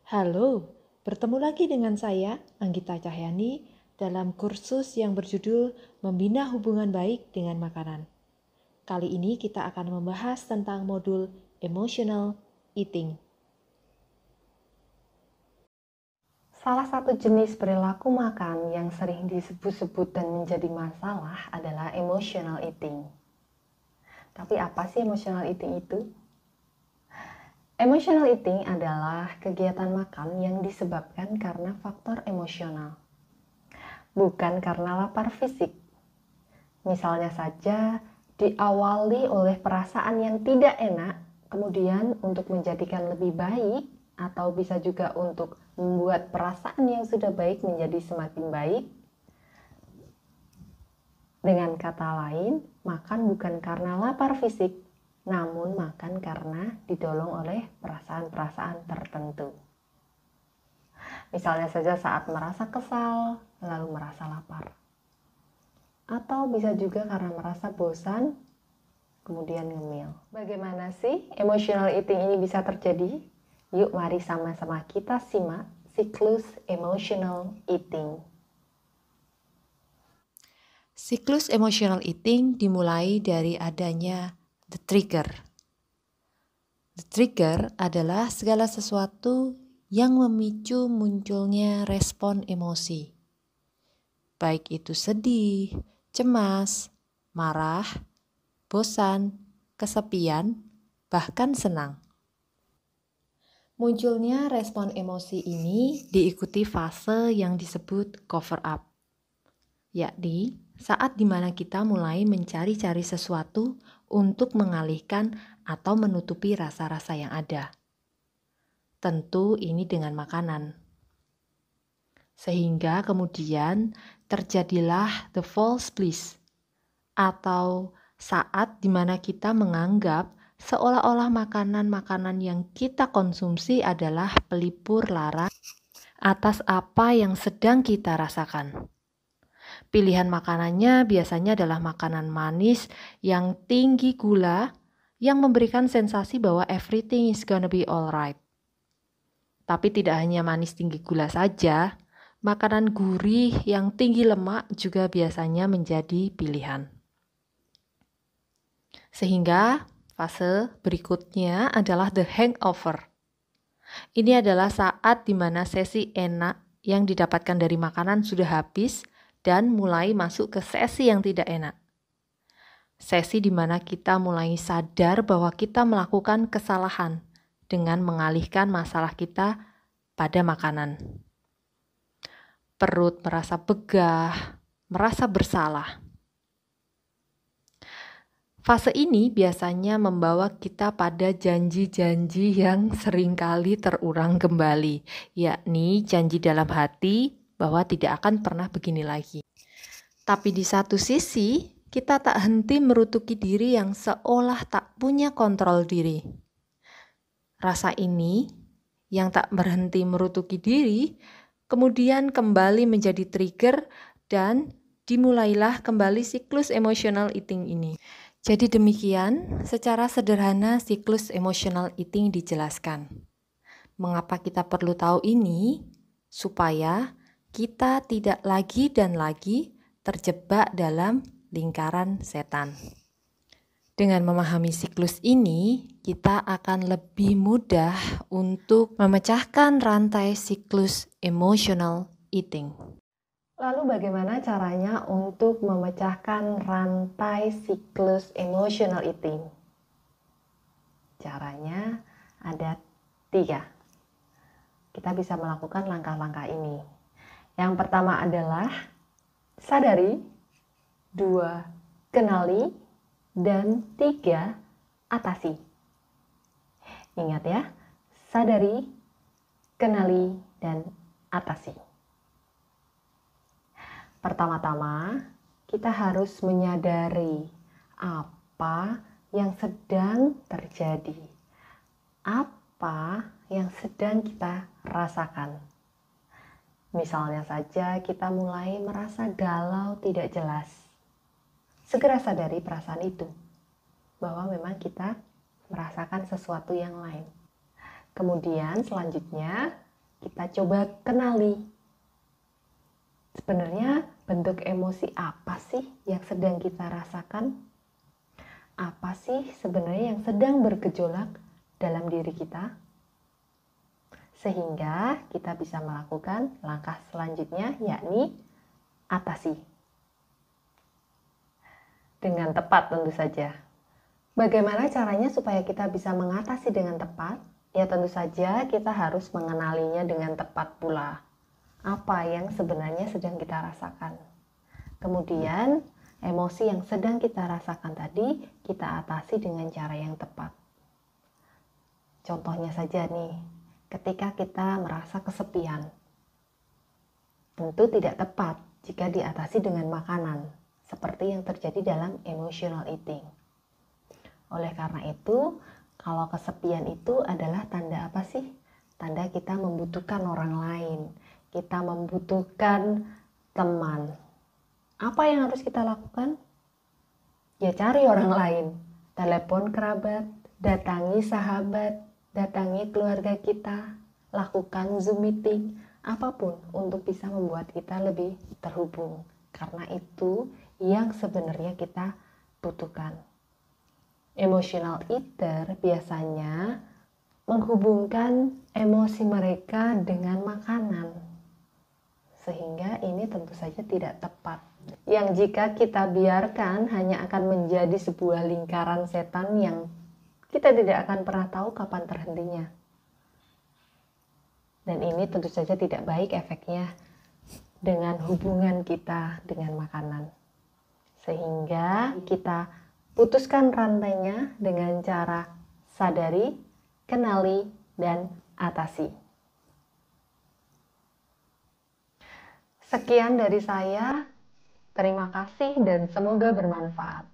Halo, bertemu lagi dengan saya, Anggita Cahyani, dalam kursus yang berjudul Membina Hubungan Baik dengan Makanan. Kali ini kita akan membahas tentang modul Emotional Eating. Salah satu jenis perilaku makan yang sering disebut-sebut dan menjadi masalah adalah emotional eating. Tapi apa sih emotional eating itu? Emotional eating adalah kegiatan makan yang disebabkan karena faktor emosional, bukan karena lapar fisik. Misalnya saja, diawali oleh perasaan yang tidak enak, kemudian untuk menjadikan lebih baik, atau bisa juga untuk membuat perasaan yang sudah baik menjadi semakin baik. Dengan kata lain, makan bukan karena lapar fisik, namun makan karena didorong oleh perasaan-perasaan tertentu. Misalnya saja saat merasa kesal, lalu merasa lapar. Atau bisa juga karena merasa bosan, kemudian ngemil. Bagaimana sih emotional eating ini bisa terjadi? Yuk mari sama-sama kita simak siklus emotional eating. Siklus emotional eating dimulai dari adanya the trigger. The trigger adalah segala sesuatu yang memicu munculnya respon emosi. Baik itu sedih, cemas, marah, bosan, kesepian, bahkan senang. Munculnya respon emosi ini diikuti fase yang disebut cover up, yakni saat dimana kita mulai mencari-cari sesuatu untuk mengalihkan atau menutupi rasa-rasa yang ada. Tentu ini dengan makanan. Sehingga kemudian terjadilah the false bliss, atau saat dimana kita menganggap seolah-olah makanan-makanan yang kita konsumsi adalah pelipur lara atas apa yang sedang kita rasakan. Pilihan makanannya biasanya adalah makanan manis yang tinggi gula yang memberikan sensasi bahwa everything is gonna be alright. Tapi tidak hanya manis tinggi gula saja, makanan gurih yang tinggi lemak juga biasanya menjadi pilihan. Sehingga fase berikutnya adalah the hangover. Ini adalah saat di mana sesi enak yang didapatkan dari makanan sudah habis dan mulai masuk ke sesi yang tidak enak. Sesi di mana kita mulai sadar bahwa kita melakukan kesalahan dengan mengalihkan masalah kita pada makanan. Perut merasa begah, merasa bersalah. Fase ini biasanya membawa kita pada janji-janji yang seringkali terulang kembali, yakni janji dalam hati bahwa tidak akan pernah begini lagi. Tapi di satu sisi, kita tak henti merutuki diri yang seolah tak punya kontrol diri. Rasa ini yang tak berhenti merutuki diri, kemudian kembali menjadi trigger dan dimulailah kembali siklus emotional eating ini. Jadi demikian, secara sederhana siklus emotional eating dijelaskan. Mengapa kita perlu tahu ini? Supaya kita tidak lagi dan lagi terjebak dalam lingkaran setan. Dengan memahami siklus ini, kita akan lebih mudah untuk memecahkan rantai siklus emotional eating. Lalu bagaimana caranya untuk memecahkan rantai siklus emotional eating? Caranya ada 3. Kita bisa melakukan langkah-langkah ini. Yang pertama adalah sadari, 2, kenali, dan 3, atasi. Ingat ya, sadari, kenali, dan atasi. Pertama-tama, kita harus menyadari apa yang sedang terjadi, apa yang sedang kita rasakan. Misalnya saja kita mulai merasa galau tidak jelas. Segera sadari perasaan itu, bahwa memang kita merasakan sesuatu yang lain. Kemudian selanjutnya, kita coba kenali. Sebenarnya bentuk emosi apa sih yang sedang kita rasakan? Apa sih sebenarnya yang sedang bergejolak dalam diri kita? Sehingga kita bisa melakukan langkah selanjutnya, yakni atasi. Dengan tepat tentu saja. Bagaimana caranya supaya kita bisa mengatasi dengan tepat? Ya tentu saja kita harus mengenalinya dengan tepat pula. Apa yang sebenarnya sedang kita rasakan. Kemudian, emosi yang sedang kita rasakan tadi, kita atasi dengan cara yang tepat. Contohnya saja nih, ketika kita merasa kesepian. Tentu tidak tepat jika diatasi dengan makanan, seperti yang terjadi dalam emotional eating. Oleh karena itu, kalau kesepian itu adalah tanda apa sih? Tanda kita membutuhkan orang lain. Kita membutuhkan teman. Apa yang harus kita lakukan? Ya cari orang lain. Telepon kerabat, datangi sahabat, datangi keluarga kita, lakukan Zoom meeting, apapun untuk bisa membuat kita lebih terhubung. Karena itu yang sebenarnya kita butuhkan. Emotional eater biasanya menghubungkan emosi mereka dengan makanan. Sehingga ini tentu saja tidak tepat. Yang jika kita biarkan hanya akan menjadi sebuah lingkaran setan yang kita tidak akan pernah tahu kapan terhentinya. Dan ini tentu saja tidak baik efeknya dengan hubungan kita dengan makanan. Sehingga kita putuskan rantainya dengan cara sadari, kenali, dan atasi. Sekian dari saya, terima kasih dan semoga bermanfaat.